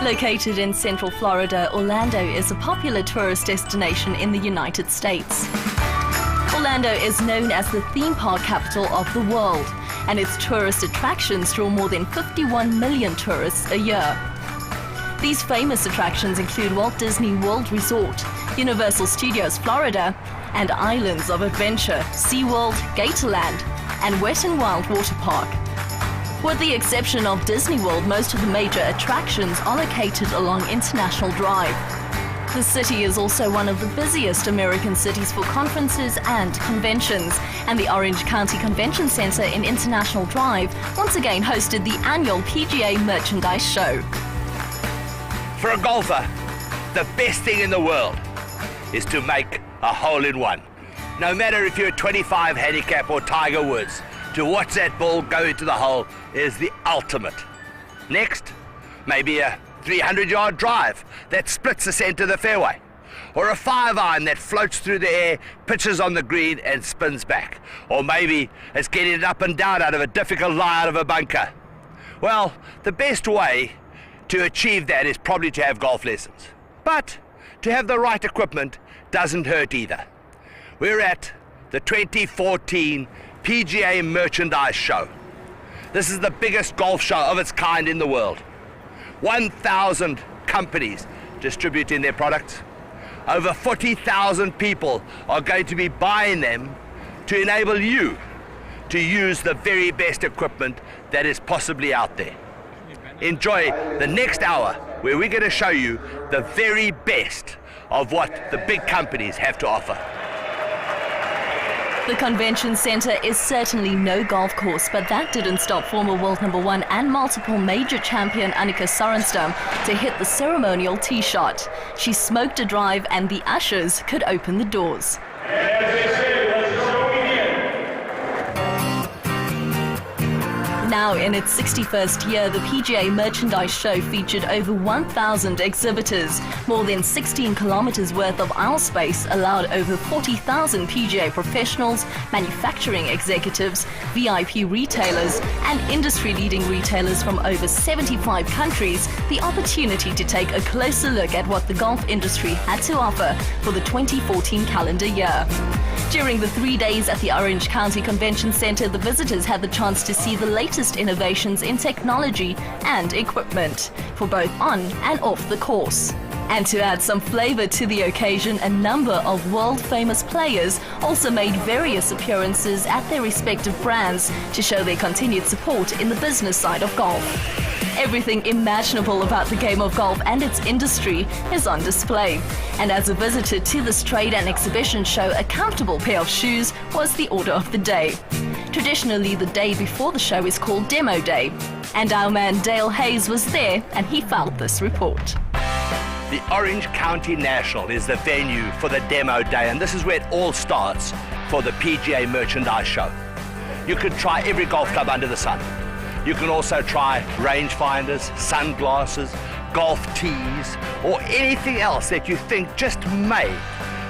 Located in central Florida, Orlando is a popular tourist destination in the United States. Orlando is known as the theme park capital of the world, and its tourist attractions draw more than 51 million tourists a year. These famous attractions include Walt Disney World Resort, Universal Studios Florida, and Islands of Adventure, SeaWorld, Gatorland, and Wet n Wild Water Park. With the exception of Disney World, most of the major attractions are located along International Drive. The city is also one of the busiest American cities for conferences and conventions, and the Orange County Convention Center in International Drive once again hosted the annual PGA Merchandise Show. For a golfer, the best thing in the world is to make a hole-in-one. No matter if you're a 25 handicap or Tiger Woods, to watch that ball go into the hole is the ultimate. Next, maybe a 300-yard drive that splits the center of the fairway, or a 5-iron that floats through the air, pitches on the green and spins back, or maybe it's getting it up and down out of a difficult lie out of a bunker. Well, the best way to achieve that is probably to have golf lessons, but to have the right equipment doesn't hurt either. We're at the 2014 PGA Merchandise Show. This is the biggest golf show of its kind in the world. 1,000 companies distributing their products. Over 40,000 people are going to be buying them to enable you to use the very best equipment that is possibly out there. Enjoy the next hour where we're going to show you the very best of what the big companies have to offer. The convention center is certainly no golf course, but that didn't stop former world number 1 and multiple major champion Annika Sorenstam to hit the ceremonial tee shot. She smoked a drive and the ushers could open the doors. Now in its 61st year, the PGA Merchandise Show featured over 1,000 exhibitors. More than 16 kilometers worth of aisle space allowed over 40,000 PGA professionals, manufacturing executives, VIP retailers, and industry-leading retailers from over 75 countries the opportunity to take a closer look at what the golf industry had to offer for the 2014 calendar year. During the 3 days at the Orange County Convention Center, the visitors had the chance to see the latest innovations in technology and equipment for both on and off the course. And to add some flavor to the occasion, a number of world-famous players also made various appearances at their respective brands to show their continued support in the business side of golf. Everything imaginable about the game of golf and its industry is on display. And as a visitor to this trade and exhibition show, a comfortable pair of shoes was the order of the day. Traditionally, the day before the show is called Demo Day. And our man Dale Hayes was there, and he filed this report. The Orange County National is the venue for the Demo Day, and this is where it all starts for the PGA Merchandise Show. You can try every golf club under the sun. You can also try rangefinders, sunglasses, golf tees, or anything else that you think just may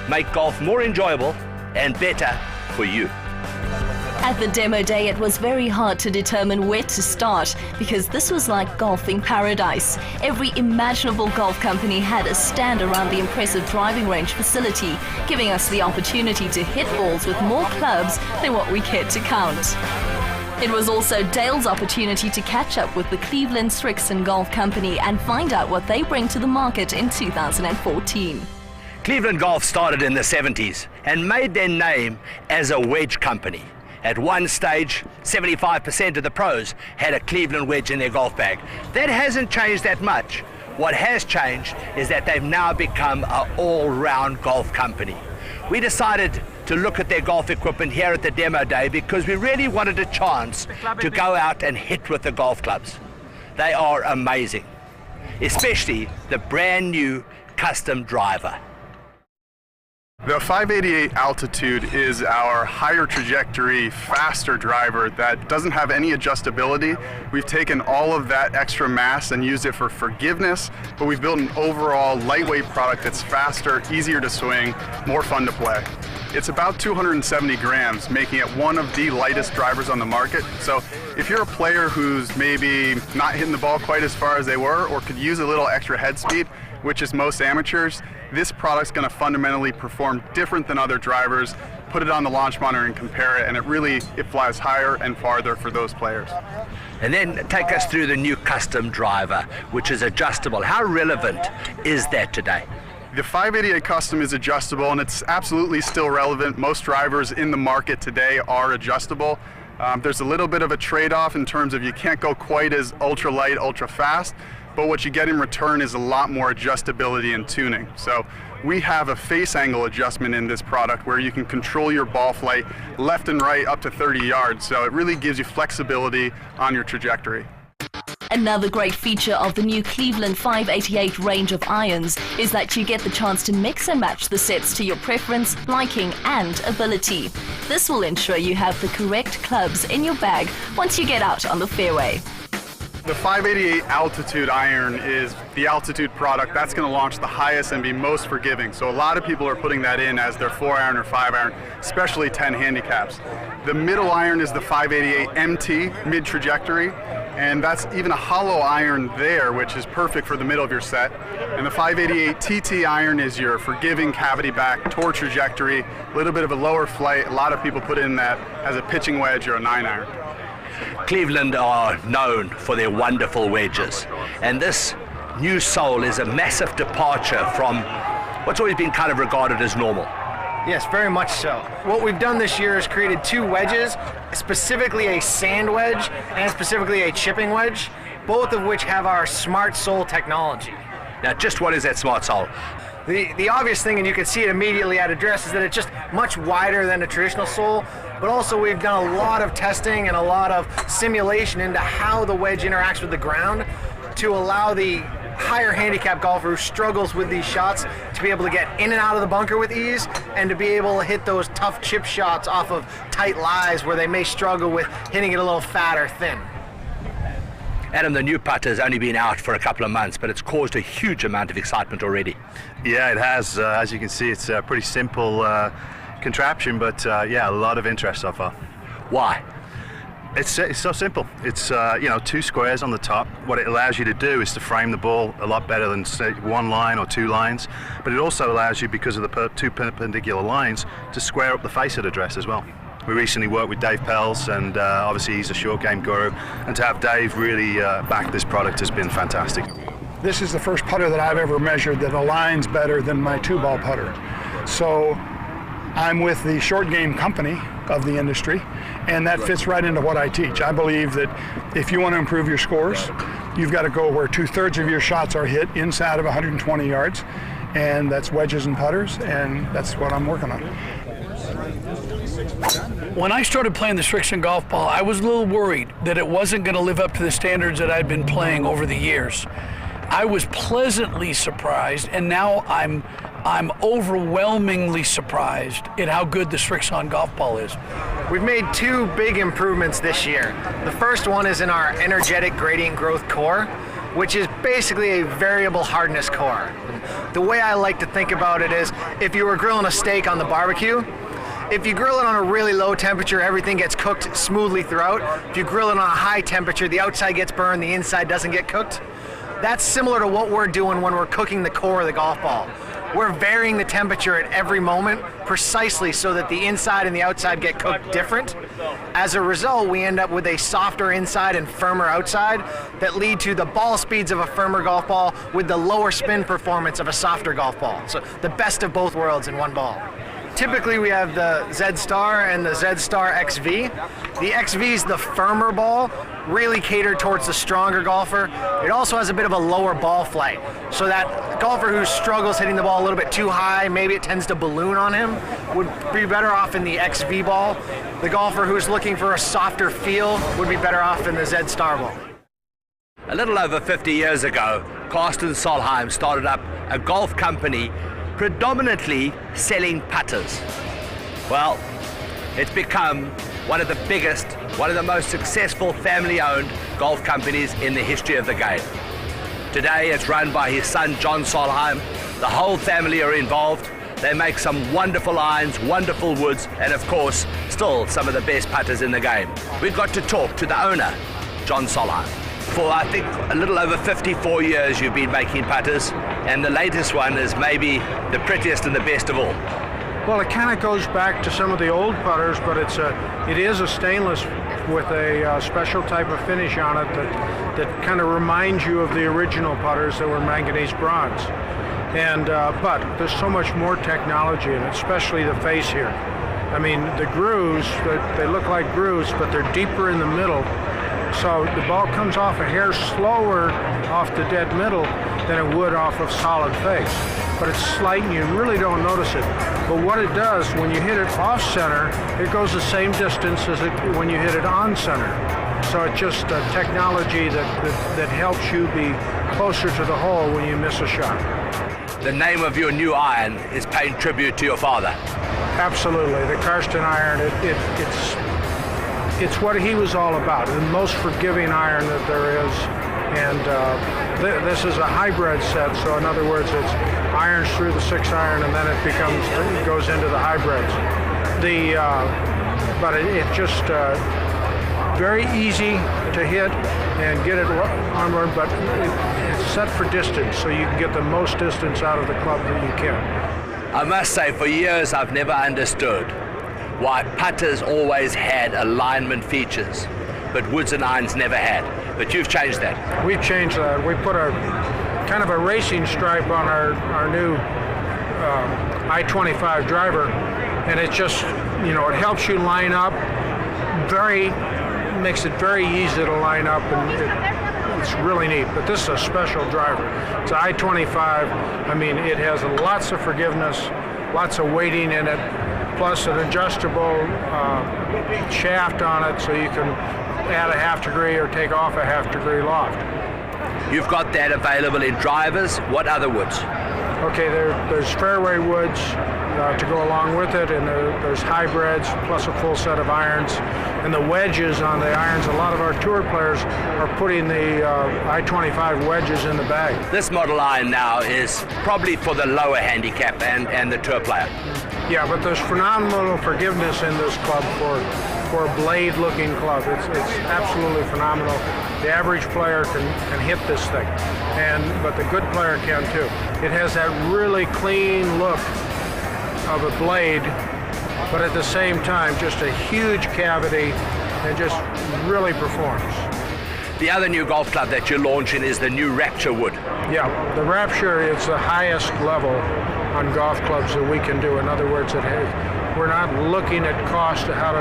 make golf more enjoyable and better for you. At the Demo Day, it was very hard to determine where to start because this was like golfing paradise. Every imaginable golf company had a stand around the impressive driving range facility, giving us the opportunity to hit balls with more clubs than what we cared to count. It was also Dale's opportunity to catch up with the Cleveland Srixon Golf Company and find out what they bring to the market in 2014. Cleveland Golf started in the 70s and made their name as a wedge company. At one stage, 75% of the pros had a Cleveland wedge in their golf bag. That hasn't changed that much. What has changed is that they've now become an all-round golf company. We decided to look at their golf equipment here at the Demo Day because we really wanted a chance to go out and hit with the golf clubs. They are amazing, especially the brand new custom driver. The 588 Altitude is our higher trajectory, faster driver that doesn't have any adjustability. We've taken all of that extra mass and used it for forgiveness, but we've built an overall lightweight product that's faster, easier to swing, more fun to play. It's about 270 grams, making it one of the lightest drivers on the market. So if you're a player who's maybe not hitting the ball quite as far as they were, or could use a little extra head speed, which is most amateurs, this product's going to fundamentally perform different than other drivers. Put it on the launch monitor and compare it, and it flies higher and farther for those players. And then take us through the new custom driver, which is adjustable. How relevant is that today? The 588 Custom is adjustable, and it's absolutely still relevant. Most drivers in the market today are adjustable. There's a little bit of a trade-off in terms of you can't go quite as ultra light, ultra fast, but what you get in return is a lot more adjustability and tuning. So we have a face angle adjustment in this product where you can control your ball flight left and right up to 30 yards. So it really gives you flexibility on your trajectory. Another great feature of the new Cleveland 588 range of irons is that you get the chance to mix and match the sets to your preference, liking and ability. This will ensure you have the correct clubs in your bag once you get out on the fairway. The 588 Altitude iron is the Altitude product. That's going to launch the highest and be most forgiving. So a lot of people are putting that in as their 4-iron or 5-iron, especially 10 handicaps. The middle iron is the 588 MT, mid-trajectory, and that's even a hollow iron there, which is perfect for the middle of your set. And the 588 TT iron is your forgiving cavity back, toward trajectory, a little bit of a lower flight. A lot of people put in that as a pitching wedge or a 9-iron. Cleveland are known for their wonderful wedges, and this new sole is a massive departure from what's always been kind of regarded as normal. Yes, very much so. What we've done this year is created 2 wedges, specifically a sand wedge and specifically a chipping wedge, both of which have our smart sole technology. Now, just what is that smart sole? The obvious thing, and you can see it immediately at address, is that it's just much wider than a traditional sole, but also we've done a lot of testing and a lot of simulation into how the wedge interacts with the ground to allow the higher handicap golfer who struggles with these shots to be able to get in and out of the bunker with ease and to be able to hit those tough chip shots off of tight lies where they may struggle with hitting it a little fat or thin. Adam, the new putter has only been out for a couple of months, but it's caused a huge amount of excitement already. Yeah, it has. As you can see, it's a pretty simple contraption, but yeah, a lot of interest so far. Why? It's so simple. It's 2 squares on the top. What it allows you to do is to frame the ball a lot better than say 1 line or 2 lines, but it also allows you, because of the 2 perpendicular lines, to square up the face of the dress as well. We recently worked with Dave Pels, and obviously he's a short game guru, and to have Dave really back this product has been fantastic. This is the first putter that I've ever measured that aligns better than my 2-ball putter. So I'm with the short game company of the industry, and that fits right into what I teach. I believe that if you want to improve your scores, you've got to go where 2/3 of your shots are hit inside of 120 yards, and that's wedges and putters, and that's what I'm working on. When I started playing the Strixon golf ball, I was a little worried that it wasn't going to live up to the standards that I'd been playing over the years. I was pleasantly surprised, and now I'm overwhelmingly surprised at how good the Strixon golf ball is. We've made 2 big improvements this year. The first one is in our energetic gradient growth core, which is basically a variable hardness core. The way I like to think about it is, if you were grilling a steak on the barbecue, if you grill it on a really low temperature, everything gets cooked smoothly throughout. If you grill it on a high temperature, the outside gets burned, the inside doesn't get cooked. That's similar to what we're doing when we're cooking the core of the golf ball. We're varying the temperature at every moment precisely so that the inside and the outside get cooked different. As a result, we end up with a softer inside and firmer outside that lead to the ball speeds of a firmer golf ball with the lower spin performance of a softer golf ball. So the best of both worlds in one ball. Typically we have the Z Star and the Z Star XV. The XV is the firmer ball, really catered towards the stronger golfer. It also has a bit of a lower ball flight, so that golfer who struggles hitting the ball a little bit too high, maybe it tends to balloon on him, would be better off in the XV ball. The golfer who's looking for a softer feel would be better off in the Z Star ball. A little over 50 years ago, Carsten Solheim started up a golf company predominantly selling putters. Well, it's become one of the biggest, one of the most successful family-owned golf companies in the history of the game. Today it's run by his son John Solheim. The whole family are involved. They make some wonderful irons, wonderful woods, and of course, still some of the best putters in the game. We've got to talk to the owner, John Solheim. For I think a little over 54 years you've been making putters, and the latest one is maybe the prettiest and the best of all. Well, it kind of goes back to some of the old putters, but it is a stainless with a special type of finish on it that kind of reminds you of the original putters that were manganese bronze. And but there's so much more technology in it, especially the face here. I mean, the grooves, they look like grooves, but they're deeper in the middle. So the ball comes off a hair slower off the dead middle than it would off of solid face. But it's slight and you really don't notice it. But what it does, when you hit it off center, it goes the same distance as when you hit it on center. So it's just a technology that helps you be closer to the hole when you miss a shot. The name of your new iron is paying tribute to your father. Absolutely. The Karsten iron, it's what he was all about, the most forgiving iron that there is. And this is a hybrid set, so in other words, it's irons through the 6 iron and then it goes into the hybrids. But it just very easy to hit and get it onward, but it's set for distance, so you can get the most distance out of the club that you can. I must say, for years I've never understood why putters always had alignment features, but woods and irons never had. But you've changed that. We've changed that. We put a kind of a racing stripe on our new I-25 driver, and it just, it helps you line up. Makes it very easy to line up, and it's really neat. But this is a special driver. It's an I-25. I mean, it has lots of forgiveness, lots of weighting in it, plus an adjustable shaft on it, so you can add a half degree or take off a half degree loft. You've got that available in drivers. What other woods? Okay, there's fairway woods to go along with it, and there's hybrids plus a full set of irons. And the wedges on the irons, a lot of our tour players are putting the I-25 wedges in the bag. This model iron now is probably for the lower handicap and the tour player. Yeah, but there's phenomenal forgiveness in this club for a blade-looking club. It's absolutely phenomenal. The average player can hit this thing, but the good player can too. It has that really clean look of a blade, but at the same time, just a huge cavity and just really performs. The other new golf club that you're launching is the new Rapture wood. Yeah, the Rapture is the highest level on golf clubs that we can do. In other words, we're not looking at cost to how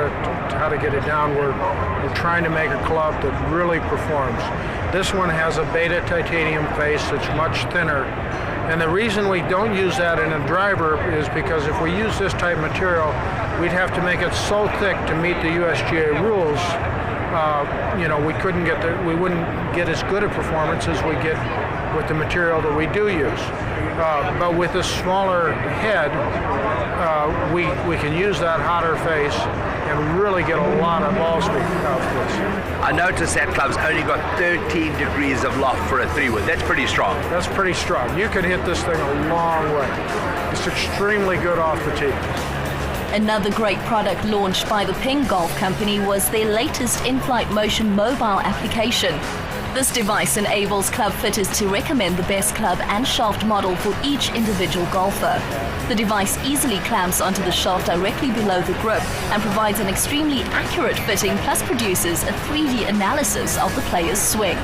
to get it down. We're trying to make a club that really performs. This one has a beta titanium face that's much thinner. And the reason we don't use that in a driver is because if we use this type of material, we'd have to make it so thick to meet the USGA rules. We wouldn't get as good a performance as we get with the material that we do use. But with this smaller head, we can use that hotter face and really get a lot of ball speed out of this. I noticed that club's only got 13 degrees of loft for a 3-wood. That's pretty strong. That's pretty strong. You can hit this thing a long way. It's extremely good off the tee. Another great product launched by the Ping Golf Company was their latest in-flight motion mobile application. This device enables club fitters to recommend the best club and shaft model for each individual golfer. The device easily clamps onto the shaft directly below the grip and provides an extremely accurate fitting, plus produces a 3D analysis of the player's swing.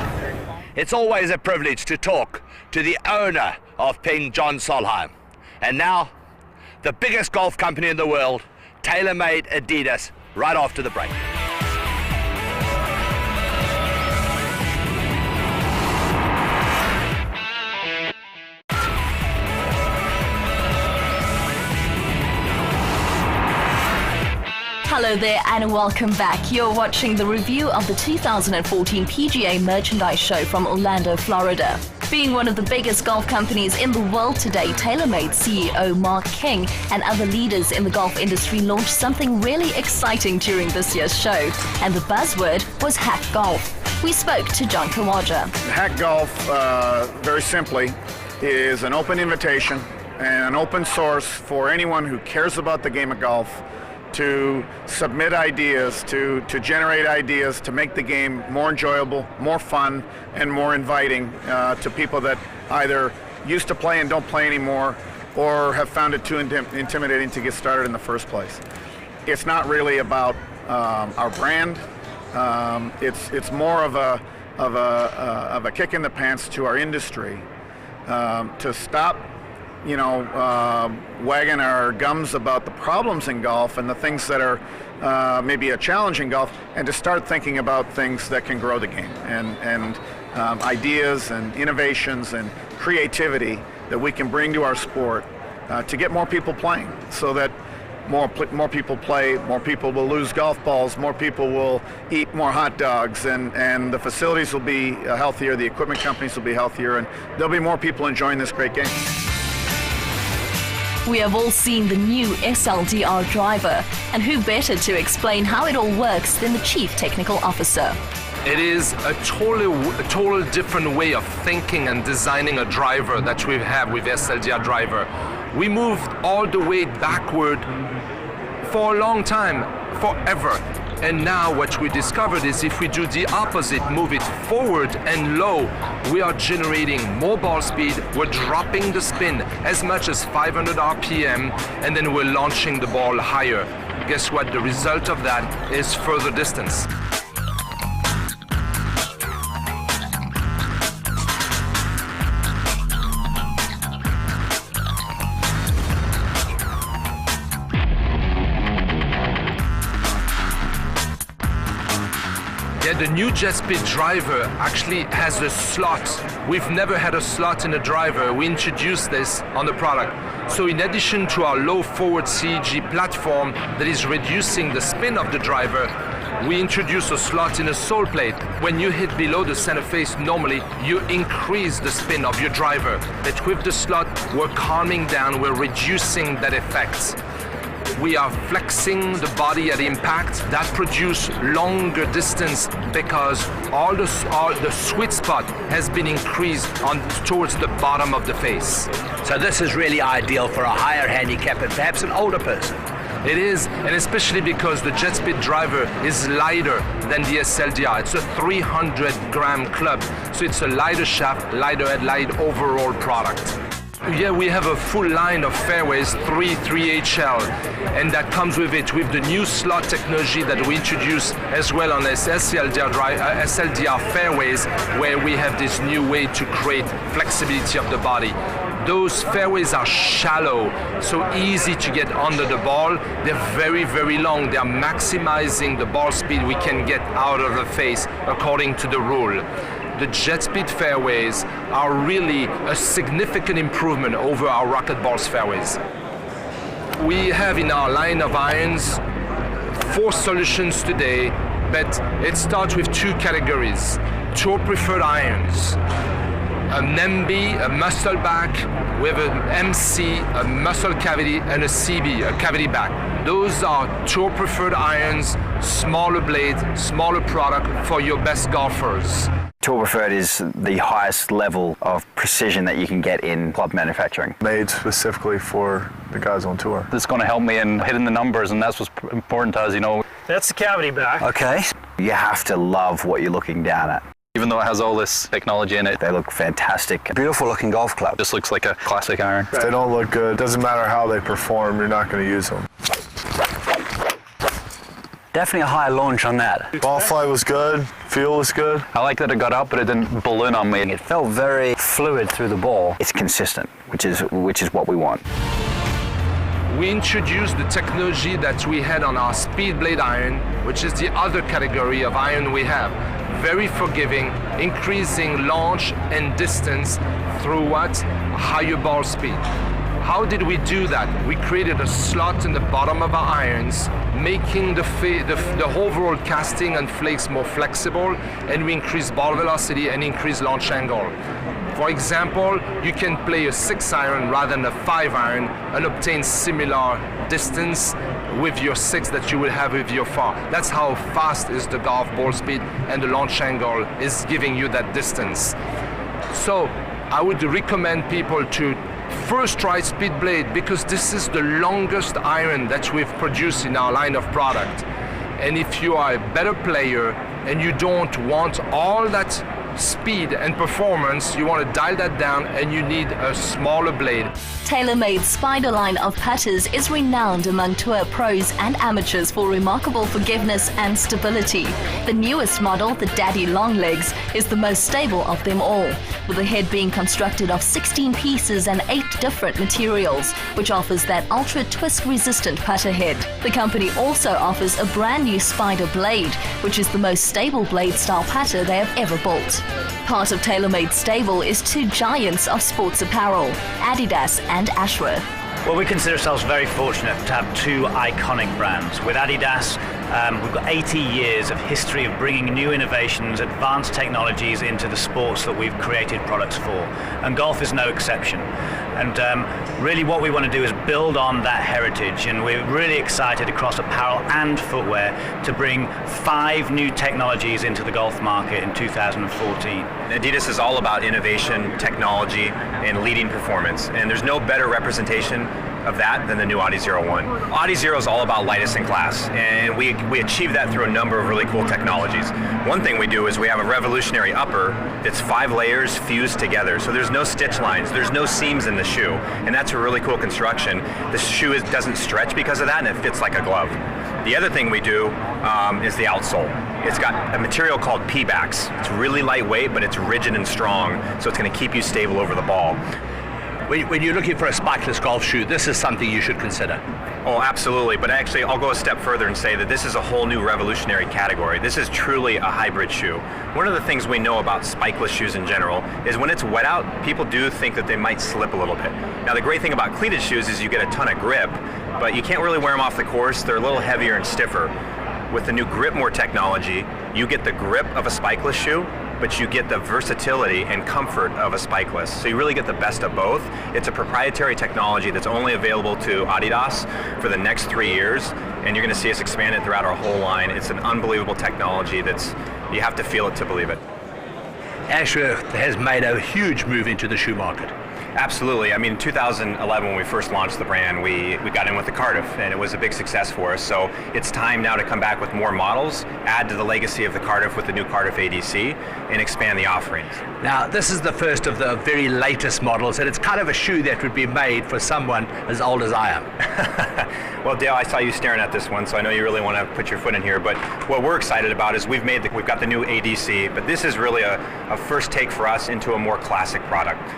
It's always a privilege to talk to the owner of Ping, John Solheim. And now, the biggest golf company in the world, TaylorMade Adidas, right after the break. Hello there and welcome back. You're watching the review of the 2014 PGA Merchandise Show from Orlando, Florida. Being one of the biggest golf companies in the world today, TaylorMade CEO Mark King and other leaders in the golf industry launched something really exciting during this year's show, and the buzzword was Hack Golf. We spoke to John Kawaja. Hack Golf, very simply, is an open invitation and an open source for anyone who cares about the game of golf to submit ideas, to generate ideas, to make the game more enjoyable, more fun, and more inviting to people that either used to play and don't play anymore, or have found it too intimidating to get started in the first place. It's not really about our brand. It's more of a kick in the pants to our industry to stop, wagging our gums about the problems in golf and the things that are maybe a challenge in golf, and to start thinking about things that can grow the game and ideas and innovations and creativity that we can bring to our sport to get more people playing, so that more people play, more people will lose golf balls, more people will eat more hot dogs, and the facilities will be healthier, the equipment companies will be healthier, and there'll be more people enjoying this great game. We have all seen the new SLDR driver, and who better to explain how it all works than the Chief Technical Officer. It is a total different way of thinking and designing a driver that we have with SLDR driver. We moved all the way backward for a long time, forever. And now what we discovered is if we do the opposite, move it forward and low, we are generating more ball speed, we're dropping the spin as much as 500 RPM, and then we're launching the ball higher. Guess what? The result of that is further distance. The new jet speed driver actually has a slot. We've never had a slot in a driver. We introduced this on the product. So in addition to our low forward CEG platform that is reducing the spin of the driver, we introduce a slot in a sole plate. When you hit below the center face, normally you increase the spin of your driver. But with the slot, we're calming down, we're reducing that effect. We are flexing the body at impact. That produces longer distance because all the sweet spot has been increased towards the bottom of the face. So this is really ideal for a higher handicap and perhaps an older person. It is, and especially because the jet speed driver is lighter than the SLDR. It's a 300-gram club, so it's a lighter shaft, lighter head, light overall product. Yeah, we have a full line of fairways, 3HL, and that comes with it with the new slot technology that we introduced as well on SLDR fairways, where we have this new way to create flexibility of the body. Those fairways are shallow, so easy to get under the ball. They're very, very long. They're maximizing the ball speed we can get out of the face according to the rule. The jet speed fairways are really a significant improvement over our rocket balls fairways. We have in our line of irons 4 solutions today, but it starts with 2 categories. Tour preferred irons, an MB, a muscle back, we have an MC, a muscle cavity, and a CB, a cavity back. Those are tour preferred irons, smaller blade, smaller product for your best golfers. Tour preferred is the highest level of precision that you can get in club manufacturing. Made specifically for the guys on tour. It's going to help me in hitting the numbers, and that's what's important to us, That's the cavity back. Okay. You have to love what you're looking down at. Even though it has all this technology in it. They look fantastic. Beautiful looking golf club. Just looks like a classic iron. If they don't look good, doesn't matter how they perform, you're not going to use them. Definitely a high launch on that. Ball flight was good, feel was good. I like that it got up, but it didn't balloon on me. It felt very fluid through the ball. It's consistent, which is what we want. We introduced the technology that we had on our speed blade iron, which is the other category of iron we have. Very forgiving, increasing launch and distance through what? Higher ball speed. How did we do that? We created a slot in the bottom of our irons, making the overall casting and flakes more flexible, and we increase ball velocity and increase launch angle. For example, you can play a 6-iron rather than a 5-iron and obtain similar distance with your 6 that you will have with your 4. That's how fast is the golf ball speed, and the launch angle is giving you that distance. So I would recommend people to first try speed blade because this is the longest iron that we've produced in our line of product. And if you are a better player and you don't want all that speed and performance, you want to dial that down and you need a smaller blade. TaylorMade's Spider line of putters is renowned among tour pros and amateurs for remarkable forgiveness and stability. The newest model, the Daddy Longlegs, is the most stable of them all, with the head being constructed of 16 pieces and 8 different materials, which offers that ultra twist resistant putter head. The company also offers a brand new Spider blade, which is the most stable blade style putter they have ever built. Part of TaylorMade's stable is 2 giants of sports apparel, Adidas and Ashworth. Well, we consider ourselves very fortunate to have 2 iconic brands. With Adidas, we've got 80 years of history of bringing new innovations, advanced technologies into the sports that we've created products for. And golf is no exception. And really what we want to do is build on that heritage, and we're really excited across apparel and footwear to bring 5 new technologies into the golf market in 2014. Adidas is all about innovation, technology, and leading performance. And there's no better representation of that than the new Audi 01. Audi 0 is all about lightest in class, and we achieve that through a number of really cool technologies. One thing we do is we have a revolutionary upper that's 5 layers fused together, so there's no stitch lines, there's no seams in the shoe, and that's a really cool construction. The shoe doesn't stretch because of that, and it fits like a glove. The other thing we do is the outsole. It's got a material called P-Bax. It's really lightweight, but it's rigid and strong, so it's going to keep you stable over the ball. When you're looking for a spikeless golf shoe, this is something you should consider. Oh, absolutely. But actually, I'll go a step further and say that this is a whole new revolutionary category. This is truly a hybrid shoe. One of the things we know about spikeless shoes in general is when it's wet out, people do think that they might slip a little bit. Now, the great thing about cleated shoes is you get a ton of grip, but you can't really wear them off the course. They're a little heavier and stiffer. With the new GripMore technology, you get the grip of a spikeless shoe, but you get the versatility and comfort of a spikeless. So you really get the best of both. It's a proprietary technology that's only available to Adidas for the next 3 years, and you're gonna see us expand it throughout our whole line. It's an unbelievable technology you have to feel it to believe it. Ashworth has made a huge move into the shoe market. Absolutely. I mean, in 2011, when we first launched the brand, we got in with the Cardiff, and it was a big success for us. So it's time now to come back with more models, add to the legacy of the Cardiff with the new Cardiff ADC, and expand the offerings. Now, this is the first of the very latest models, and it's kind of a shoe that would be made for someone as old as I am. Well, Dale, I saw you staring at this one, so I know you really want to put your foot in here. But what we're excited about is we've got the new ADC, but this is really a first take for us into a more classic product.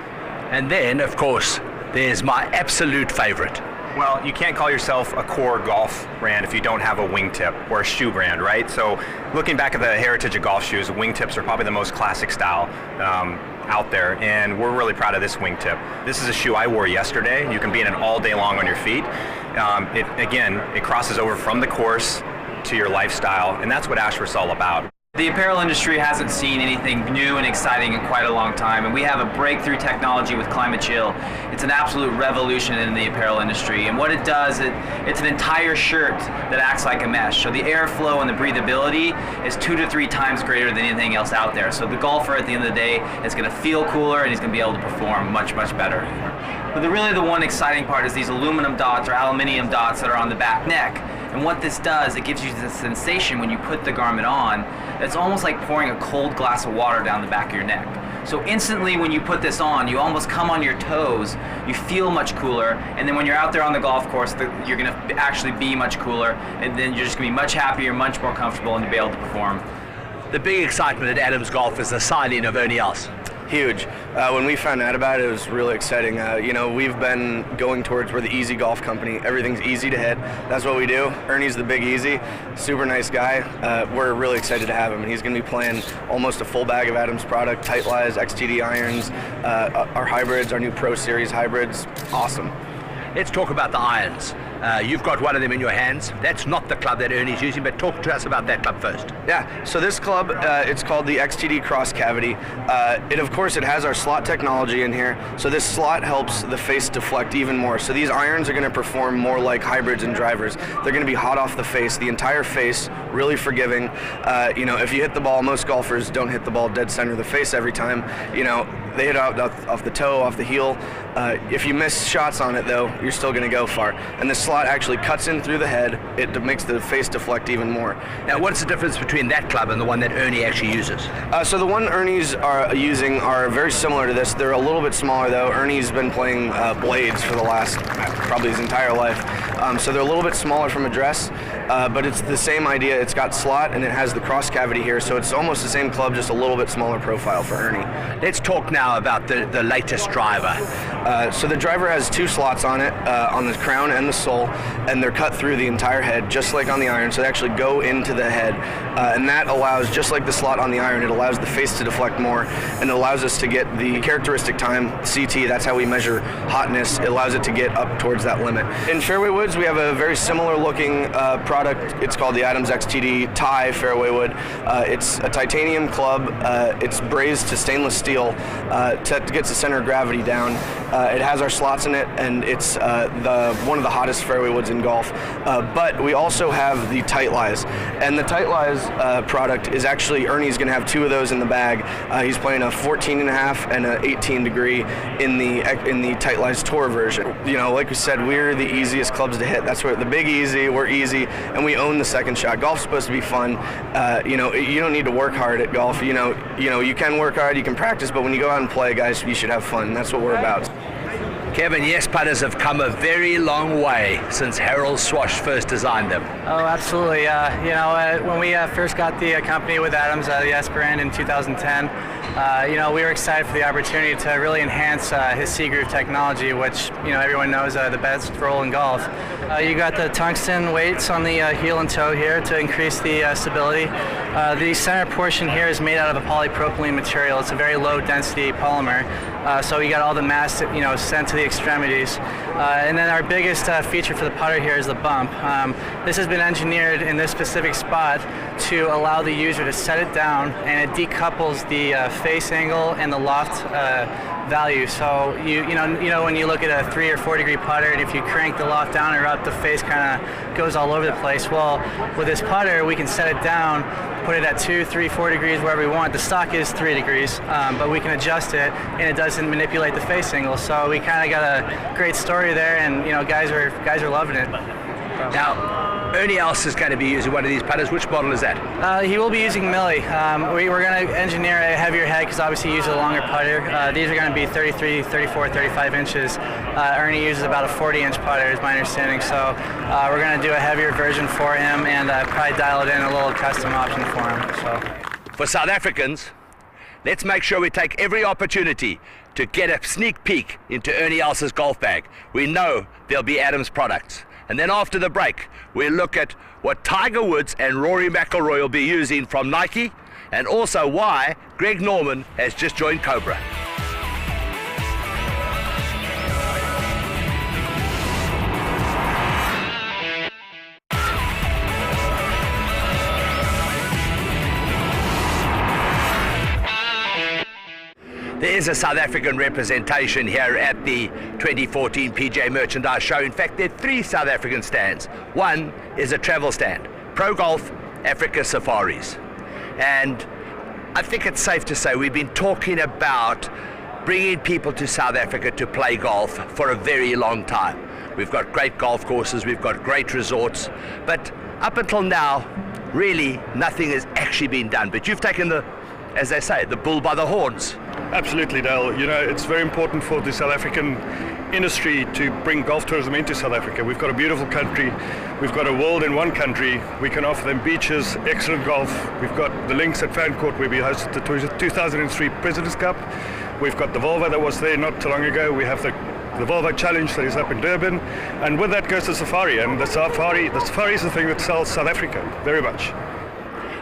And then, of course, there's my absolute favorite. Well, you can't call yourself a core golf brand if you don't have a wingtip or a shoe brand, right? So looking back at the heritage of golf shoes, wingtips are probably the most classic style out there, and we're really proud of this wingtip. This is a shoe I wore yesterday. You can be in it all day long on your feet. It crosses over from the course to your lifestyle, and that's what Ashworth's all about. The apparel industry hasn't seen anything new and exciting in quite a long time, and we have a breakthrough technology with Climate Chill. It's an absolute revolution in the apparel industry, and what it does, it's an entire shirt that acts like a mesh. So the airflow and the breathability is 2 to 3 times greater than anything else out there. So the golfer at the end of the day is going to feel cooler, and he's going to be able to perform much, much better. But the one exciting part is these aluminum dots or aluminium dots that are on the back neck. And what this does, it gives you the sensation when you put the garment on, it's almost like pouring a cold glass of water down the back of your neck. So instantly when you put this on, you almost come on your toes, you feel much cooler, and then when you're out there on the golf course, you're going to actually be much cooler, and then you're just going to be much happier, much more comfortable, and to be able to perform. The big excitement at Adams Golf is the signing of Ernie Els. Huge. When we found out about it, it was really exciting. We've been going towards, we're the easy golf company. Everything's easy to hit. That's what we do. Ernie's the big easy. Super nice guy. We're really excited to have him. And he's going to be playing almost a full bag of Adams product, tight lies, XTD irons, our hybrids, our new Pro Series hybrids. Awesome. Let's talk about the irons. You've got one of them in your hands. That's not the club that Ernie's using, but talk to us about that club first. Yeah, so this club, it's called the XTD Cross Cavity. It has our slot technology in here, so this slot helps the face deflect even more. So these irons are going to perform more like hybrids and drivers. They're going to be hot off the face, the entire face, really forgiving. If you hit the ball, most golfers don't hit the ball dead center of the face every time. They hit out off the toe, off the heel. If you miss shots on it, though, you're still going to go far. And the slot actually cuts in through the head. It makes the face deflect even more. Now, what's the difference between that club and the one that Ernie actually uses? So the one Ernie's are using are very similar to this. They're a little bit smaller, though. Ernie's been playing blades for the last probably his entire life. So they're a little bit smaller from address, but it's the same idea. It's got slot and it has the cross cavity here, so it's almost the same club, just a little bit smaller profile for Ernie. Let's talk now about the latest driver. So the driver has 2 slots on it, on the crown and the sole, and they're cut through the entire head, just like on the iron, so they actually go into the head. And that allows, just like the slot on the iron, it allows the face to deflect more, and it allows us to get the characteristic time, CT, that's how we measure hotness. It allows it to get up towards that limit. In fairway woods, we have a very similar looking product. It's called the Adams XTD Tie fairway wood. It's a titanium club. It's brazed to stainless steel. Gets the center of gravity down. It has our slots in it, and it's one of the hottest fairway woods in golf. But we also have the Tight Lies, and the Tight Lies product is actually, Ernie's going to have 2 of those in the bag. He's playing a 14.5 and an 18 degree in the Tight Lies Tour version. You know, like we said, we're the easiest clubs to hit. That's where the big easy. We're easy, and we own the second shot. Golf's supposed to be fun. You know, you don't need to work hard at golf. You know, you can work hard, you can practice, but when you go out and play, guys, you should have fun. That's what we're about. Kevin, yes, putters have come a very long way since Harold Swash first designed them. Oh, absolutely. You know, when we first got the company with Adams, the Esperand in 2010, you know, we were excited for the opportunity to really enhance his C-groove technology, which, you know, everyone knows the best roll in golf. You got the tungsten weights on the heel and toe here to increase the stability. The center portion here is made out of a polypropylene material. It's a very low density polymer. So you got all the mass, you know, sent to the extremities. And then our biggest feature for the putter here is the bump. This has been engineered in this specific spot to allow the user to set it down, and it decouples the face angle and the loft value. So you know when you look at a 3 or 4 degree putter, and if you crank the loft down or up, the face kind of goes all over the place. Well, with this putter, we can set it down, put it at 2, 3, 4 degrees, wherever we want. The stock is 3 degrees, but we can adjust it, and it doesn't manipulate the face angle. So we kind of got a great story there, and you know, guys are loving it. Now, Ernie Els is going to be using one of these putters. Which model is that? He will be using Millie. We're going to engineer a heavier head because obviously he uses a longer putter. These are going to be 33, 34, 35 inches. Ernie uses about a 40-inch putter, is my understanding. So we're going to do a heavier version for him and probably dial it in a little custom option for him. So, for South Africans, let's make sure we take every opportunity to get a sneak peek into Ernie Els's golf bag. We know there'll be Adams products. And then after the break, we'll look at what Tiger Woods and Rory McIlroy will be using from Nike, and also why Greg Norman has just joined Cobra. There is a South African representation here at the 2014 PGA Merchandise Show. In fact, there are 3 South African stands. One is a travel stand, Pro Golf Africa Safaris. And I think it's safe to say we've been talking about bringing people to South Africa to play golf for a very long time. We've got great golf courses, we've got great resorts, but up until now, really nothing has actually been done. But you've taken the, as they say, the bull by the horns. Absolutely, Dale. You know, it's very important for the South African industry to bring golf tourism into South Africa. We've got a beautiful country. We've got a world in one country. We can offer them beaches, excellent golf. We've got the links at Fancourt where we hosted the 2003 President's Cup. We've got the Volvo that was there not too long ago. We have the Volvo Challenge that is up in Durban. And with that goes the Safari. And the Safari is the thing that sells South Africa very much.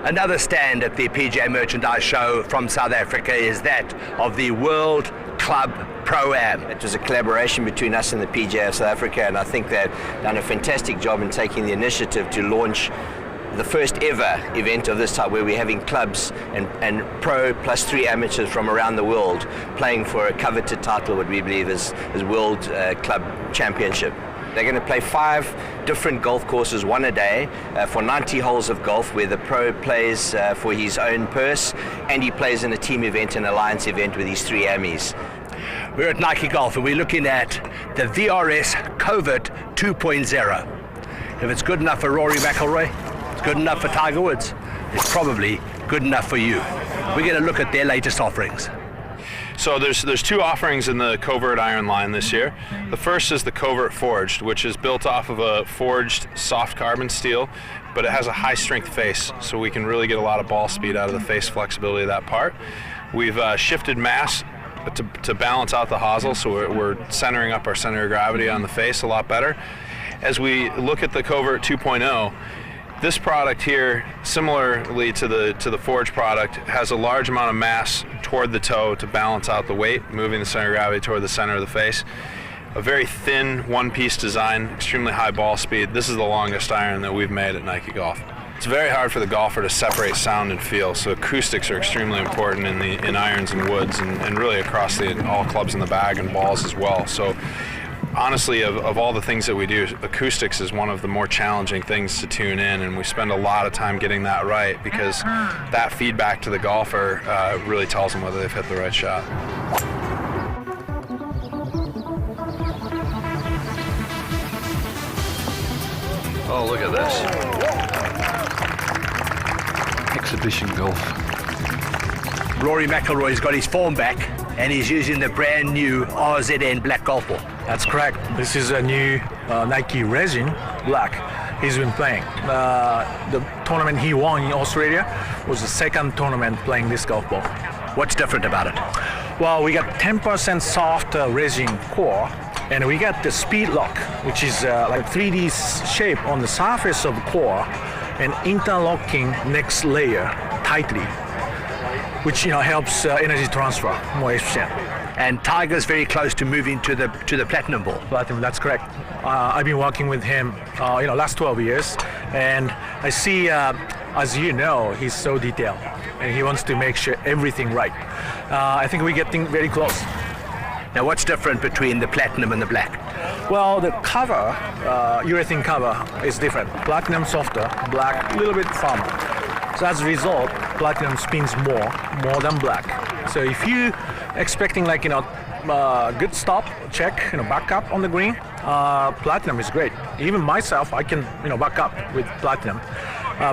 Another stand at the PGA Merchandise Show from South Africa is that of the World Club Pro-Am. It was a collaboration between us and the PGA of South Africa, and I think they've done a fantastic job in taking the initiative to launch the first ever event of this type, where we're having clubs and pro plus 3 amateurs from around the world playing for a coveted title, what we believe is World Club Championship. They're going to play 5 different golf courses, one a day, for 90 holes of golf, where the pro plays for his own purse, and he plays in a team event and alliance event with his 3 Amis. We're at Nike Golf and we're looking at the VRS Covert 2.0. If it's good enough for Rory McIlroy, it's good enough for Tiger Woods, it's probably good enough for you. We're going to look at their latest offerings. So there's 2 offerings in the Covert iron line this year. The first is the Covert Forged, which is built off of a forged soft carbon steel, but it has a high strength face, so we can really get a lot of ball speed out of the face flexibility of that part. We've shifted mass to balance out the hosel, so we're centering up our center of gravity on the face a lot better. As we look at the Covert 2.0, this product here, similarly to the Forge product, has a large amount of mass toward the toe to balance out the weight, moving the center of gravity toward the center of the face. A very thin one-piece design, extremely high ball speed. This is the longest iron that we've made at Nike Golf. It's very hard for the golfer to separate sound and feel, so acoustics are extremely important in irons and woods, and really across all clubs in the bag and balls as well. So honestly, of all the things that we do, acoustics is one of the more challenging things to tune in, and we spend a lot of time getting that right, because that feedback to the golfer really tells them whether they've hit the right shot. Oh, look at this. Exhibition golf. Rory McIlroy's got his form back, and he's using the brand new RZN black golf ball. That's correct. This is a new Nike Resin Black he's been playing. The tournament he won in Australia was the second tournament playing this golf ball. What's different about it? Well, we got 10% soft resin core, and we got the speed lock, which is like 3D shape on the surface of the core, and interlocking next layer tightly, which helps energy transfer more efficient. And Tiger's very close to moving to the platinum ball. Platinum, that's correct. I've been working with him, last 12 years, and I see, as you know, he's so detailed, and he wants to make sure everything right. I think we're getting very close. Now, what's different between the platinum and the black? Well, the cover, urethane cover, is different. Platinum softer, black a little bit firmer. So as a result, platinum spins more than black. So if you expecting good stop, check, back up on the green, platinum is great. Even myself, I can back up with platinum.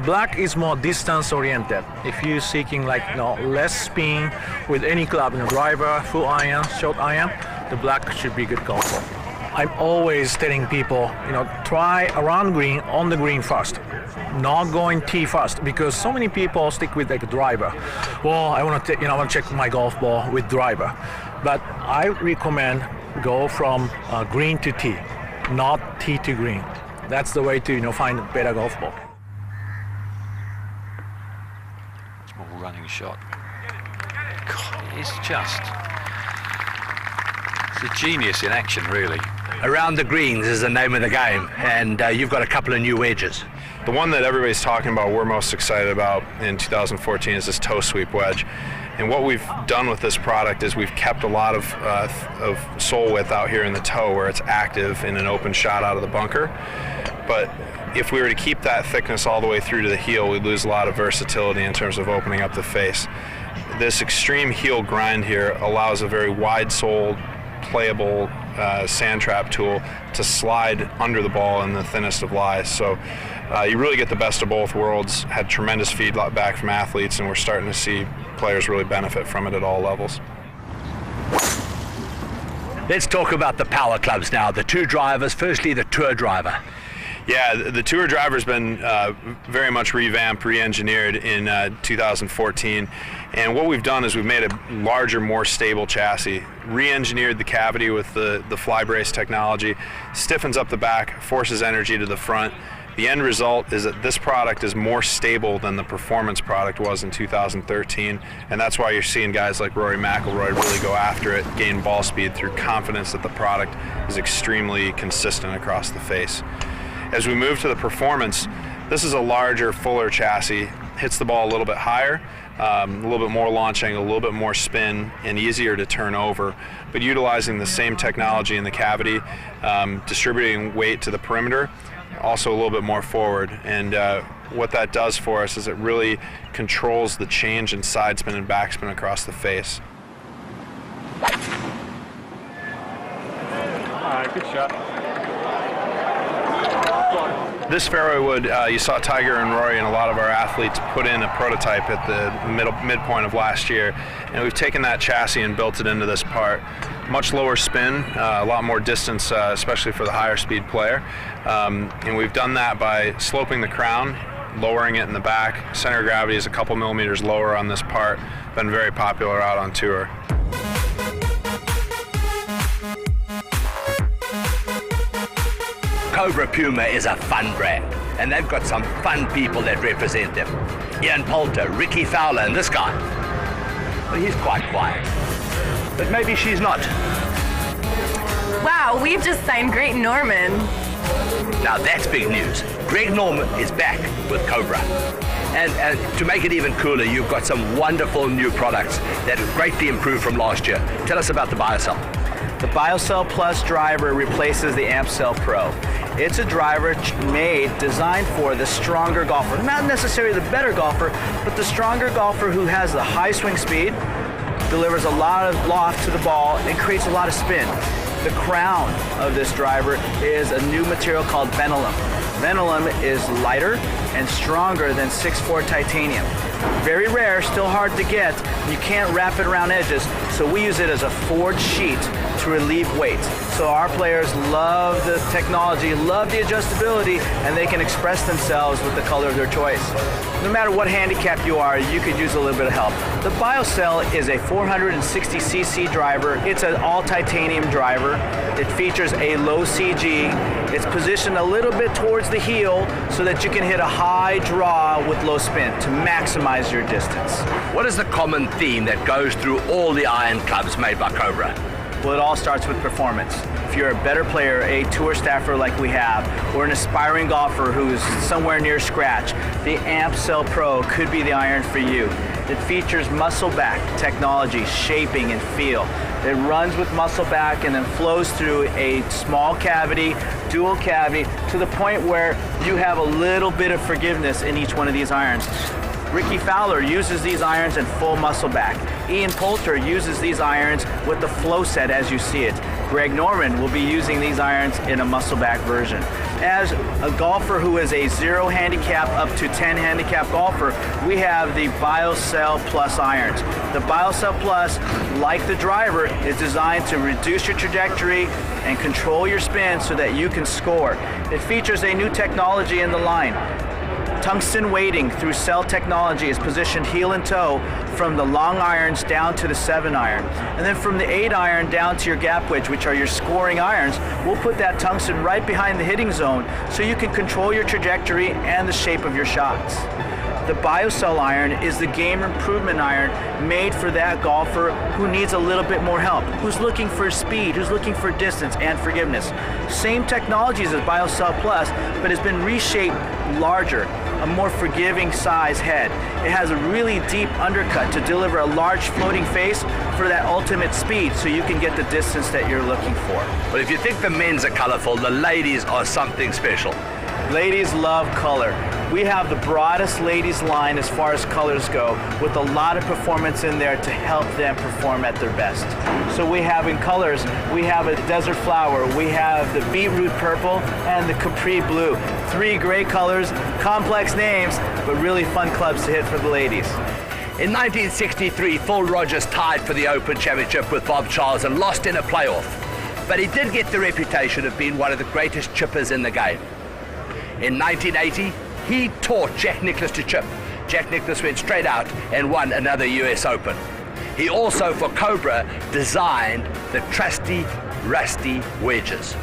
Black is more distance oriented. If you're seeking less spin with any club, driver, full iron, short iron, the black should be good golf ball. I'm always telling people, try around green, on the green first, not going tee first, because so many people stick with a driver. Well, I want to check my golf ball with driver, but I recommend go from green to tee, not tee to green. That's the way to find a better golf ball. Small running shot. God, it's a genius in action, really. Around the greens is the name of the game, and you've got a couple of new wedges. The one that everybody's talking about, we're most excited about in 2014, is this toe sweep wedge. And what we've done with this product is we've kept a lot of sole width out here in the toe where it's active in an open shot out of the bunker. But if we were to keep that thickness all the way through to the heel, we'd lose a lot of versatility in terms of opening up the face. This extreme heel grind here allows a very wide-soled, playable sand trap tool to slide under the ball in the thinnest of lies. So you really get the best of both worlds. Had tremendous feedback from athletes, and we're starting to see players really benefit from it at all levels. Let's talk about the power clubs now. The two drivers. Firstly, the tour driver. Yeah, the tour driver's been very much revamped, re-engineered in 2014. And what we've done is we've made a larger, more stable chassis, re-engineered the cavity with the fly brace technology, stiffens up the back, forces energy to the front. The end result is that this product is more stable than the performance product was in 2013, and that's why you're seeing guys like Rory McIlroy really go after it, gain ball speed through confidence that the product is extremely consistent across the face. As we move to the performance, this is a larger, fuller chassis, hits the ball a little bit higher, a little bit more launch angle, a little bit more spin, and easier to turn over, but utilizing the same technology in the cavity, distributing weight to the perimeter, also a little bit more forward. And what that does for us is it really controls the change in side spin and backspin across the face. All right, good shot. This fairway wood, you saw Tiger and Rory and a lot of our athletes put in a prototype at the midpoint of last year, and we've taken that chassis and built it into this part. Much lower spin, a lot more distance, especially for the higher speed player, and we've done that by sloping the crown, lowering it in the back. Center of gravity is a couple millimeters lower on this part. Been very popular out on tour. Cobra Puma is a fun brand, and they've got some fun people that represent them. Ian Poulter, Ricky Fowler, and this guy. Well, he's quite quiet, but maybe she's not. Wow, we've just signed Greg Norman. Now that's big news. Greg Norman is back with Cobra. And to make it even cooler, you've got some wonderful new products that are greatly improved from last year. Tell us about the BioCell. The BioCell Plus driver replaces the AmpCell Pro. It's a driver designed for the stronger golfer. Not necessarily the better golfer, but the stronger golfer who has the high swing speed, delivers a lot of loft to the ball, and creates a lot of spin. The crown of this driver is a new material called Venilum. Venilum is lighter and stronger than 6.4 titanium. Very rare, still hard to get. You can't wrap it around edges, so we use it as a forged sheet to relieve weight. So our players love the technology, love the adjustability, and they can express themselves with the color of their choice. No matter what handicap you are, you could use a little bit of help. The BioCell is a 460cc driver. It's an all-titanium driver. It features a low CG. It's positioned a little bit towards the heel so that you can hit a high draw with low spin to maximize your distance. What is the common theme that goes through all the iron clubs made by Cobra? Well, it all starts with performance. If you're a better player, a tour staffer like we have, or an aspiring golfer who's somewhere near scratch, the AmpCell Pro could be the iron for you. It features muscle back technology, shaping, and feel. It runs with muscle back and then flows through a small cavity, dual cavity, to the point where you have a little bit of forgiveness in each one of these irons. Ricky Fowler uses these irons in full muscle back. Ian Poulter uses these irons with the flow set as you see it. Greg Norman will be using these irons in a muscle back version. As a golfer who is a 0 handicap up to 10 handicap golfer, we have the BioCell Plus irons. The BioCell Plus, like the driver, is designed to reduce your trajectory and control your spin so that you can score. It features a new technology in the line. Tungsten weighting through cell technology is positioned heel and toe from the long irons down to the 7 iron. And then from the 8 iron down to your gap wedge, which are your scoring irons, we'll put that tungsten right behind the hitting zone so you can control your trajectory and the shape of your shots. The BioCell iron is the game improvement iron made for that golfer who needs a little bit more help, who's looking for speed, who's looking for distance and forgiveness. Same technologies as BioCell Plus, but has been reshaped larger, a more forgiving size head. It has a really deep undercut to deliver a large floating face for that ultimate speed so you can get the distance that you're looking for. Well, if you think the men's are colorful, the ladies are something special. Ladies love color. We have the broadest ladies line as far as colors go, with a lot of performance in there to help them perform at their best. So we have in colors, we have a desert flower, we have the beetroot purple, and the capri blue. 3 great colors, complex names, but really fun clubs to hit for the ladies. In 1963, Phil Rogers tied for the Open Championship with Bob Charles and lost in a playoff. But he did get the reputation of being one of the greatest chippers in the game. In 1980, he taught Jack Nicklaus to chip. Jack Nicklaus went straight out and won another US Open. He also, for Cobra, designed the trusty, rusty wedges.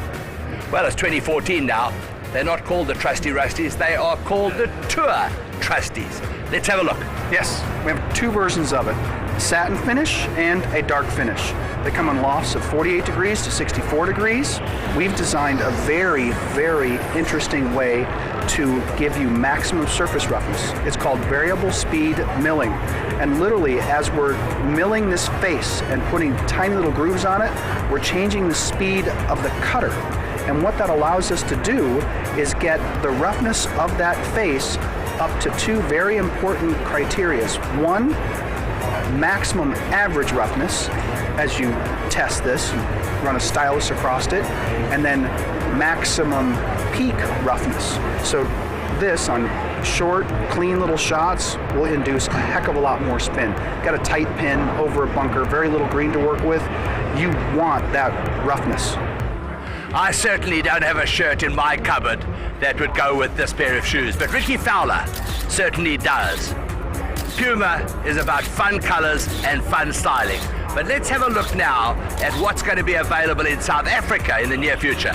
Well, it's 2014 now. They're not called the trusty rusties, they are called the tour trusties. Let's have a look. Yes, we have 2 versions of it, satin finish and a dark finish. They come in lofts of 48 degrees to 64 degrees. We've designed a very, very interesting way to give you maximum surface roughness. It's called variable speed milling. And literally, as we're milling this face and putting tiny little grooves on it, we're changing the speed of the cutter. And what that allows us to do is get the roughness of that face up to two very important criteria. One, maximum average roughness. As you test this, you run a stylus across it, and then maximum peak roughness. So this, on short, clean little shots, will induce a heck of a lot more spin. Got a tight pin over a bunker, very little green to work with. You want that roughness. I certainly don't have a shirt in my cupboard that would go with this pair of shoes, but Ricky Fowler certainly does. Puma is about fun colors and fun styling. But let's have a look now at what's going to be available in South Africa in the near future.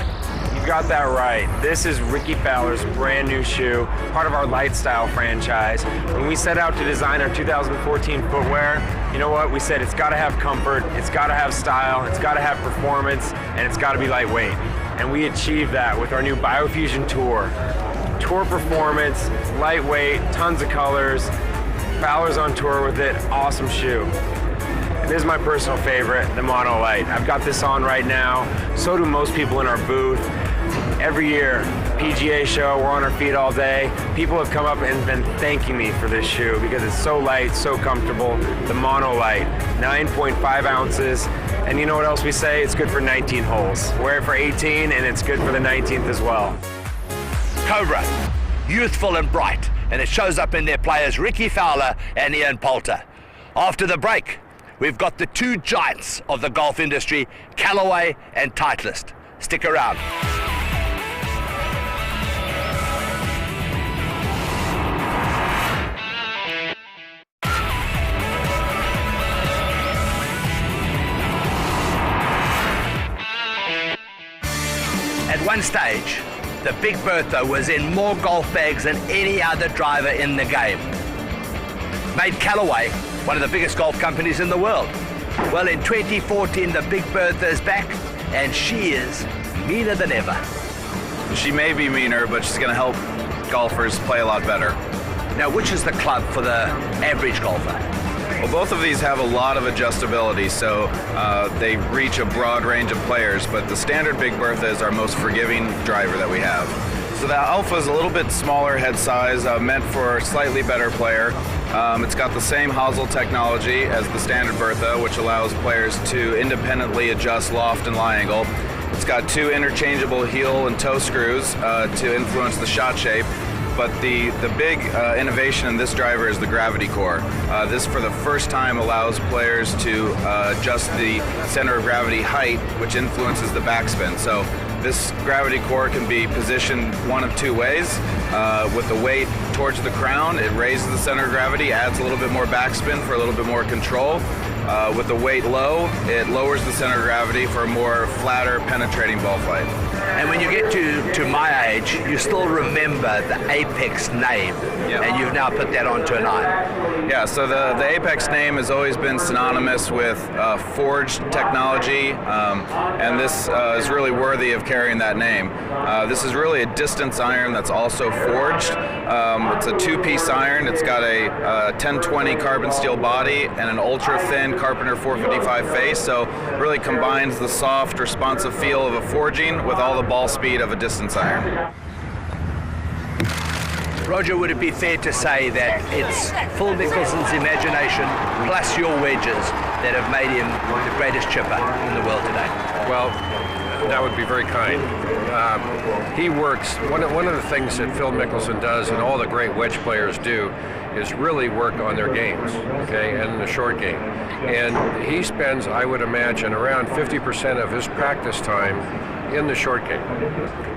You got that right. This is Ricky Fowler's brand new shoe, part of our Lifestyle franchise. When we set out to design our 2014 footwear, you know what? We said it's got to have comfort, it's got to have style, it's got to have performance, and it's got to be lightweight. And we achieved that with our new Biofusion Tour. Tour performance, lightweight, tons of colors. Fowler's on tour with it, awesome shoe. This is my personal favorite, the Mono Light. I've got this on right now. So do most people in our booth. Every year, PGA show, we're on our feet all day. People have come up and been thanking me for this shoe because it's so light, so comfortable. The Mono Light, 9.5 ounces. And you know what else we say? It's good for 19 holes. Wear it for 18 and it's good for the 19th as well. Cobra, youthful and bright, and it shows up in their players Ricky Fowler and Ian Poulter. After the break, we've got the two giants of the golf industry, Callaway and Titleist. Stick around. At one stage, the Big Bertha was in more golf bags than any other driver in the game. Made Callaway one of the biggest golf companies in the world. Well, in 2014, the Big Bertha is back, and she is meaner than ever. She may be meaner, but she's going to help golfers play a lot better. Now, which is the club for the average golfer? Well, both of these have a lot of adjustability, so they reach a broad range of players, but the standard Big Bertha is our most forgiving driver that we have. So the Alpha is a little bit smaller head size, meant for a slightly better player. It's got the same hosel technology as the standard Bertha, which allows players to independently adjust loft and lie angle. It's got two interchangeable heel and toe screws to influence the shot shape. But the big innovation in this driver is the gravity core. This, for the first time, allows players to adjust the center of gravity height, which influences the backspin. So this gravity core can be positioned one of two ways. With the weight towards the crown, it raises the center of gravity, adds a little bit more backspin for a little bit more control. With the weight low, it lowers the center of gravity for a more flatter, penetrating ball flight. And when you get to my age, you still remember the Apex name, and you've now put that onto an iron. Yeah, so the Apex name has always been synonymous with forged technology, and this is really worthy of carrying that name. This is really a distance iron that's also forged. It's a two-piece iron. It's got a 1020 carbon steel body and an ultra-thin Carpenter 455 face, so really combines the soft, responsive feel of a forging with all the ball speed of a distance iron. Roger, would it be fair to say that it's Phil Mickelson's imagination plus your wedges that have made him the greatest chipper in the world today? Well, that would be very kind. He works, one of the things that Phil Mickelson does and all the great wedge players do is really work on their games, okay, and the short game. And he spends, I would imagine, around 50% of his practice time in the short game.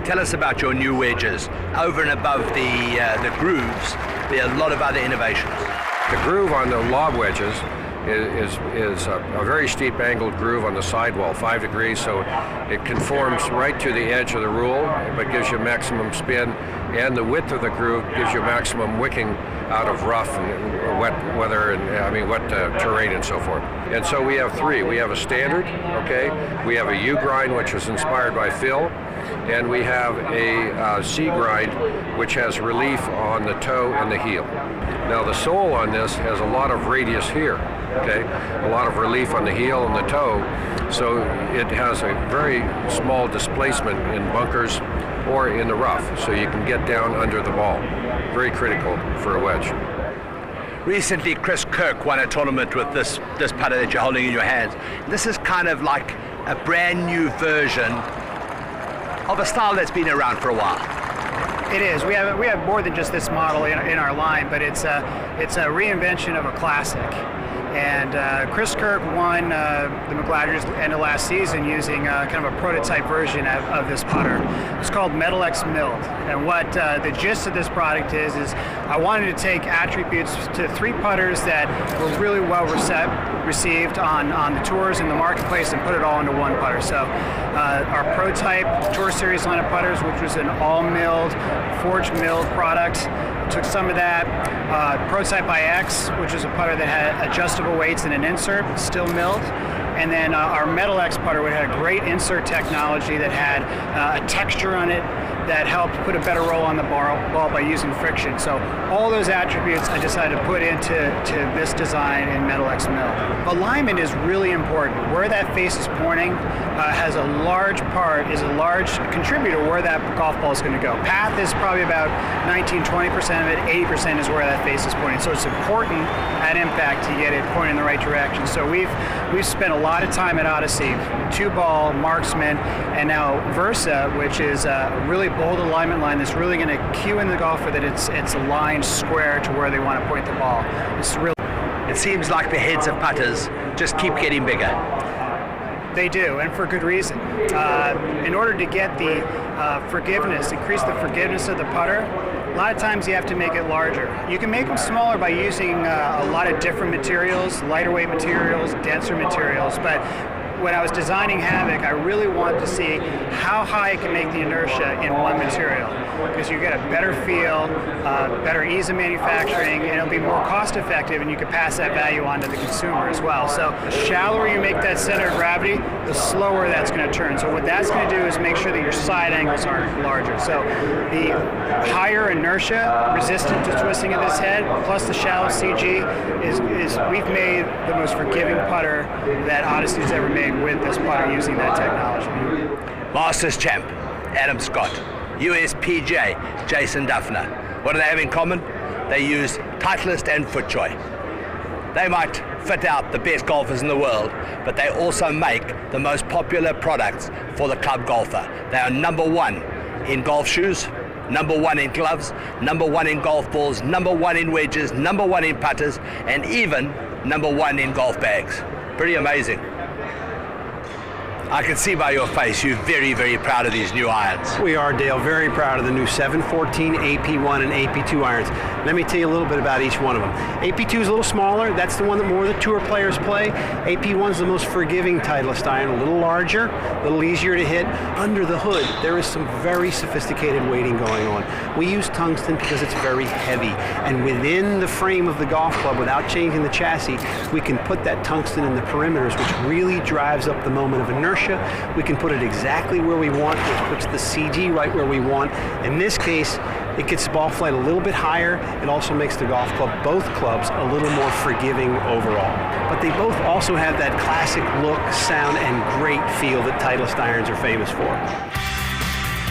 Tell us about your new wedges. Over and above the grooves, there are a lot of other innovations. The groove on the lob wedges is a very steep angled groove on the sidewall, 5 degrees, so it conforms right to the edge of the rule, but gives you maximum spin, and the width of the groove gives you maximum wicking out of rough and wet weather and wet terrain and so forth. And so we have three. We have a standard, okay? We have a U grind, which is inspired by Phil, and we have a C grind, which has relief on the toe and the heel. Now the sole on this has a lot of radius here, okay? A lot of relief on the heel and the toe, so it has a very small displacement in bunkers or in the rough, so you can get down under the ball. Very critical for a wedge. Recently, Chris Kirk won a tournament with this putter that you're holding in your hands. This is kind of like a brand new version of a style that's been around for a while. It is. We have more than just this model in our line, but it's a reinvention of a classic. And Chris Kirk won the McGladrys end of last season using kind of a prototype version of this putter. It's called Metal X Milled. And what the gist of this product is I wanted to take attributes to three putters that were really well received on the tours and the marketplace and put it all into one putter. So our prototype Tour Series line of putters, which was an all milled, forged milled product, took some of that. Prototype IX, which is a putter that had adjustable weights and an insert, still milled. And then our Metal X putter, which had a great insert technology that had a texture on it that helped put a better roll on the ball by using friction. So all those attributes I decided to put into this design in Metal X Mill. Alignment is really important. Where that face is pointing is a large contributor where that golf ball is going to go. Path is probably about 19-20% of it, 80% is where that face is pointing. So it's important at impact to get it pointing in the right direction. So we've spent a lot of time at Odyssey, 2-ball, marksman, and now Versa, which is a really bold alignment line that's really going to cue in the golfer that it's aligned square to where they want to point the ball. It's really. It seems like the heads of putters just keep getting bigger. They do, and for good reason. In order to get the increase the forgiveness of the putter, a lot of times you have to make it larger. You can make them smaller by using a lot of different materials, lighter weight materials, denser materials, but when I was designing Havoc, I really wanted to see how high it can make the inertia in one material, because you get a better feel, better ease of manufacturing, and it'll be more cost effective, and you can pass that value on to the consumer as well. So the shallower you make that center of gravity, the slower that's going to turn. So what that's going to do is make sure that your side angles are larger. So the higher inertia resistant to twisting of this head, plus the shallow CG, is we've made the most forgiving putter that Odyssey's ever made with this putter using that technology. Masters champ, Adam Scott. US PGA, Jason Duffner. What do they have in common? They use Titleist and FootJoy. They might fit out the best golfers in the world, but they also make the most popular products for the club golfer. They are number one in golf shoes, number one in gloves, number one in golf balls, number one in wedges, number one in putters, and even number one in golf bags. Pretty amazing. I can see by your face you're very, very proud of these new irons. We are, Dale, very proud of the new 714, AP1, and AP2 irons. Let me tell you a little bit about each one of them. AP2 is a little smaller. That's the one that more of the tour players play. AP1 is the most forgiving Titleist iron, a little larger, a little easier to hit. Under the hood, there is some very sophisticated weighting going on. We use tungsten because it's very heavy, and within the frame of the golf club, without changing the chassis, we can put that tungsten in the perimeters, which really drives up the moment of inertia. We can put it exactly where we want, which puts the CG right where we want. In this case, it gets the ball flight a little bit higher. It also makes the golf club, both clubs, a little more forgiving overall. But they both also have that classic look, sound, and great feel that Titleist irons are famous for.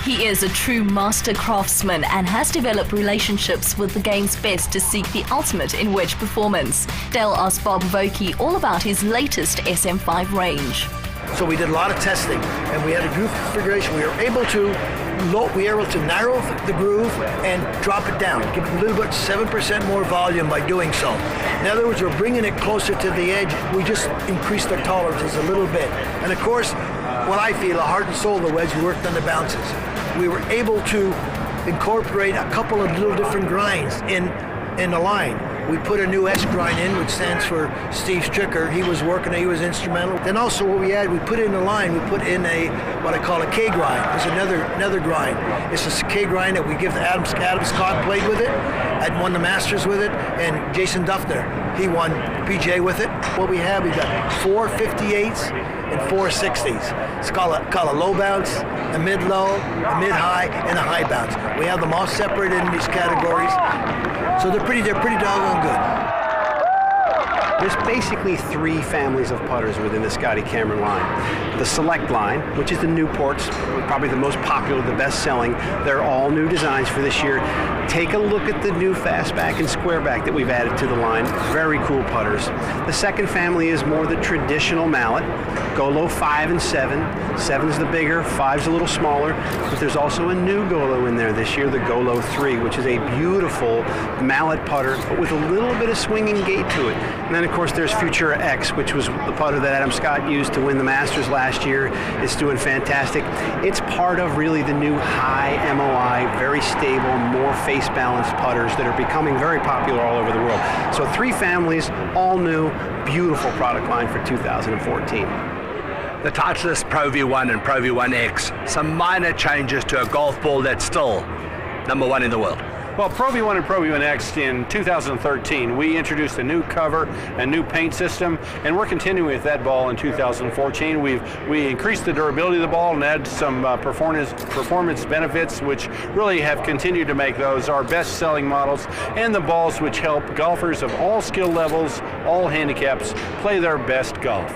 He is a true master craftsman and has developed relationships with the game's best to seek the ultimate in wedge performance. Dale asked Bob Vokey all about his latest SM5 range. So we did a lot of testing, and we had a groove configuration. We were able to narrow the groove and drop it down, give it a little bit, 7% more volume by doing so. In other words, we're bringing it closer to the edge. We just increased our tolerances a little bit. And of course, what I feel, the heart and soul of the wedge, we worked on the bounces. We were able to incorporate a couple of little different grinds in the line. We put a new S grind in, which stands for Steve Stricker. He was working, he was instrumental. Then also what we had, we put in a line, we put in what I call a K grind. It's another grind. It's a K grind that we give to Adam Scott, played with it, and won the Masters with it, and Jason Duffner, he won PGA with it. What we have, we've got 4 58s and 4 60s. It's called a low bounce, a mid-low, a mid-high, and a high bounce. We have them all separated in these categories, so they're pretty doggone good. There's basically 3 families of putters within the Scotty Cameron line. The Select line, which is the Newports, probably the most popular, the best selling. They're all new designs for this year. Take a look at the new fastback and squareback that we've added to the line. Very cool putters. The second family is more the traditional mallet. Golo 5 and 7. 7's the bigger, 5's a little smaller, but there's also a new Golo in there this year, the Golo 3, which is a beautiful mallet putter, but with a little bit of swinging gait to it. And then of course there's Futura X, which was the putter that Adam Scott used to win the Masters last year. It's doing fantastic. It's part of really the new high MOI, very stable, more face balanced putters that are becoming very popular all over the world. So 3 families, all new, beautiful product line for 2014. The Titleist Pro V1 and Pro V1X, some minor changes to a golf ball that's still #1 in the world. Well, Pro V1 and Pro V1X in 2013, we introduced a new cover, a new paint system, and we're continuing with that ball in 2014. We increased the durability of the ball and added some performance benefits, which really have continued to make those our best-selling models, and the balls which help golfers of all skill levels, all handicaps, play their best golf.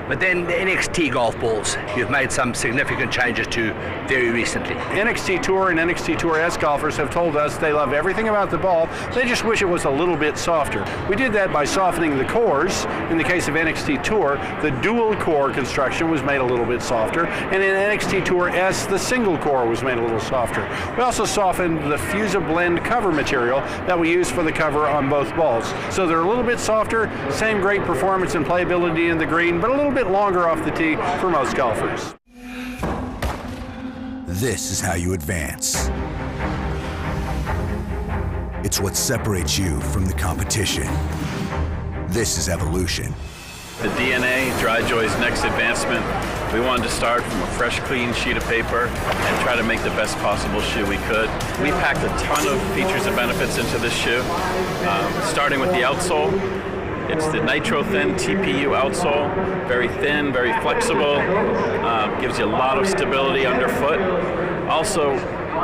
But then the NXT golf balls, you've made some significant changes to very recently. NXT Tour and NXT Tour S golfers have told us they love everything about the ball, they just wish it was a little bit softer. We did that by softening the cores. In the case of NXT Tour, the dual core construction was made a little bit softer, and in NXT Tour S, the single core was made a little softer. We also softened the Fusa-Blend cover material that we use for the cover on both balls. So they're a little bit softer, same great performance and playability in the green, but a little bit longer off the tee for most golfers. This is how you advance. It's what separates you from the competition. This is evolution. The DNA, DryJoy's next advancement, we wanted to start from a fresh, clean sheet of paper and try to make the best possible shoe we could. We packed a ton of features and benefits into this shoe, starting with the outsole. It's the Nitro Thin TPU outsole, very thin, very flexible, gives you a lot of stability underfoot. Also,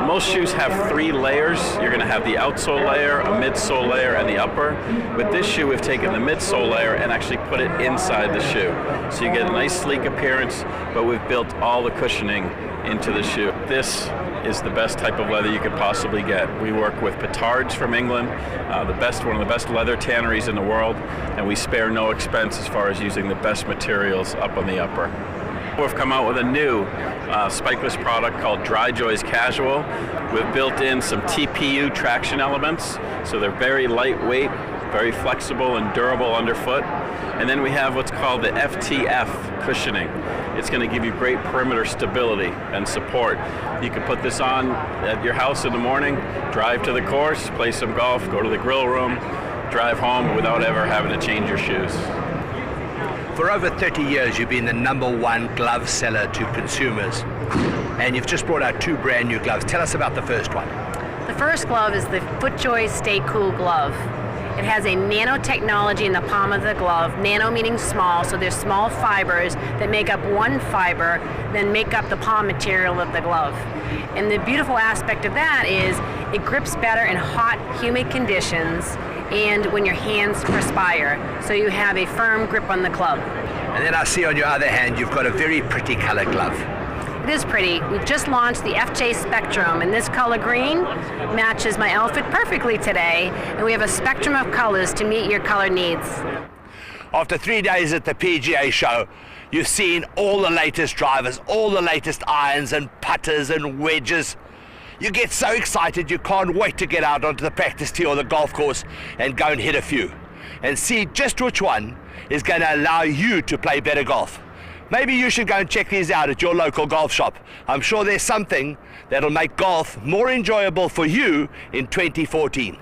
most shoes have 3 layers. You're going to have the outsole layer, a midsole layer, and the upper. With this shoe, we've taken the midsole layer and actually put it inside the shoe. So you get a nice sleek appearance, but we've built all the cushioning into the shoe. This is the best type of leather you could possibly get. We work with Petards from England, one of the best leather tanneries in the world, and we spare no expense as far as using the best materials up on the upper. We've come out with a new spikeless product called DryJoy's Casual. We've built in some TPU traction elements, so they're very lightweight, very flexible and durable underfoot. And then we have what's called the FTF cushioning. It's going to give you great perimeter stability and support. You can put this on at your house in the morning, drive to the course, play some golf, go to the grill room, drive home without ever having to change your shoes. For over 30 years, you've been the #1 glove seller to consumers, and you've just brought out 2 brand new gloves. Tell us about the first one. The first glove is the FootJoy Stay Cool glove. It has a nanotechnology in the palm of the glove, nano meaning small, so there's small fibers that make up one fiber, then make up the palm material of the glove. And the beautiful aspect of that is it grips better in hot, humid conditions and when your hands perspire, so you have a firm grip on the club. And then I see on your other hand, you've got a very pretty color glove. It is pretty. We've just launched the FJ Spectrum, and this color green matches my outfit perfectly today, and we have a spectrum of colors to meet your color needs. After 3 days at the PGA show, you've seen all the latest drivers, all the latest irons and putters and wedges. You get so excited you can't wait to get out onto the practice tee or the golf course and go and hit a few and see just which one is going to allow you to play better golf. Maybe you should go and check these out at your local golf shop. I'm sure there's something that'll make golf more enjoyable for you in 2014.